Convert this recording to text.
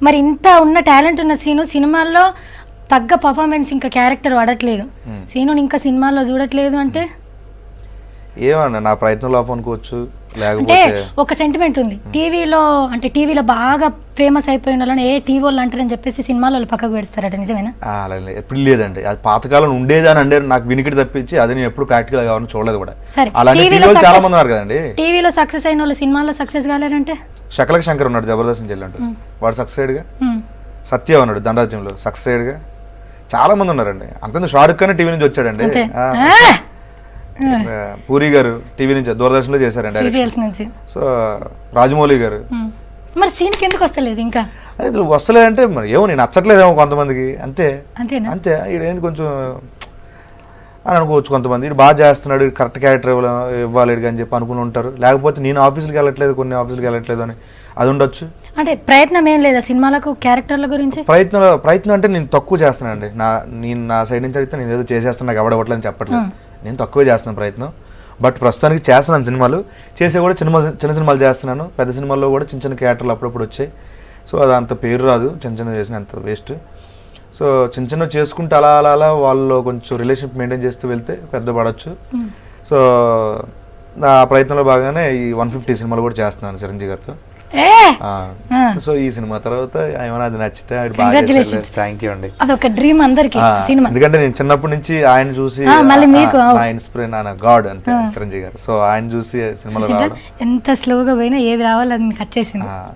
మరి ఇంత ఉన్న టాలెంట్ ఉన్న సినిమాల్లో తగ్గ పర్ఫార్మెన్స్ ఇంకా క్యారెక్టర్ వాడట్లేదు, సీను ఇంకా సినిమాల్లో చూడట్లేదు అంటే ఏమన్నా నా ప్రయత్నం లోపం అనుకోవచ్చు. అంటే లేకపోతే ఒక సెంటిమెంట్ ఉంది టీవీలో బాగా ఫేమస్ అయిపోయిన వాళ్ళని ఏ టీవీ వాళ్ళు అంటారని చెప్పేసి సినిమాలో వాళ్ళు పక్కకు పెడతారట, నిజమేనా? అలా ఎప్పుడు లేదండి, అది పాతకాలం ఉండేదని అంటే నాకు వినికిడి తప్పించి అది నేను ఎప్పుడు ప్రాక్టికల్ కావాలని చూడలేదు కూడా. సరే, అలాంటి టీవీలో చాలా మంది ఉన్నారు కదండి. టీవీలో సక్సెస్ అయిన వాళ్ళు సినిమాలో సక్సెస్ కాలేదంటే శకలక శంకర్ ఉన్నాడు జబర్దస్త్ నుంచి వెళ్ళండి, వాడు సక్సెస్ అయ్యాడుగా. సత్య ఉన్నాడు దండరాజ్యంలో సక్సెస్ అయ్యాడుగా. చాలా మంది ఉన్నారండి. అంతేందుకు షారుఖ్ ఖాన్ టీవీ నుంచి వచ్చాడండి. పూరి గారు టీవీ నుంచి దూరదర్శన్ లో చేశారండి. సో రాజమౌళి గారు. మరి సీన్కి ఎందుకు వస్తలేదు ఇంకా? అదే వస్తలేదంటే మరి ఏమో నేను నచ్చట్లేదేమో కొంతమందికి, అంతే అంతే. ఈడేంది కొంచెం అని అనుకోవచ్చు కొంతమంది, ఇటు బాగా చేస్తున్నాడు, కరెక్ట్ క్యారెక్టర్ ఇవ్వాలి అని చెప్పి అనుకుని ఉంటారు. లేకపోతే నేను ఆఫీసులకి వెళ్ళట్లేదు, కొన్ని ఆఫీసులకి వెళ్ళట్లేదు అని అది ఉండొచ్చు. అంటే ప్రయత్నం ఏం లేదా సినిమాలకు క్యారెక్టర్ల గురించి? ప్రయత్నం అంటే నేను తక్కువ చేస్తున్నానండి. నేను నా సైడ్ నుంచి అయితే నేను ఏదో చేసేస్తాను, నాకు ఎవడవట్లని చెప్పట్లేదు, నేను తక్కువే చేస్తున్నాను ప్రయత్నం. బట్ ప్రస్తుతానికి చేస్తున్నాను సినిమాలు, చేసే కూడా చిన్న సినిమాలు చేస్తున్నాను. పెద్ద సినిమాల్లో కూడా చిన్న చిన్న క్యారెక్టర్లు అప్పుడప్పుడు వచ్చాయి. సో అది అంత పేరు రాదు, చిన్న చేసిన అంత వేస్ట్. సో చిన్న చేసుకుంటే అలా అలా అలా వాళ్ళు కొంచెం రిలేషన్షిప్ మెయింటైన్ చేస్తూ వెళ్తే పెద్ద పడవచ్చు. సో నా ప్రయత్నంలో బాగానే ఈ 150 సినిమాలు కూడా చేస్తున్నాను చిరంజీవి గారితో. సో ఈ సినిమా తర్వాత ఏమైనా అది నచ్చితే థ్యాంక్ యూ అండి. అదొక డ్రీమ్ అందరికి. ఎందుకంటే నేను చిన్నప్పటి నుంచి ఆయన చూసి నా ఇన్స్పిరేషన్, ఆయన గాడ్ అంతే చిరంజీవి గారు. సో ఆయన చూసి సినిమాలో రావడం, ఎంత స్లోగా పోయినా ఏది రావాలో అది కట్ చేసింది.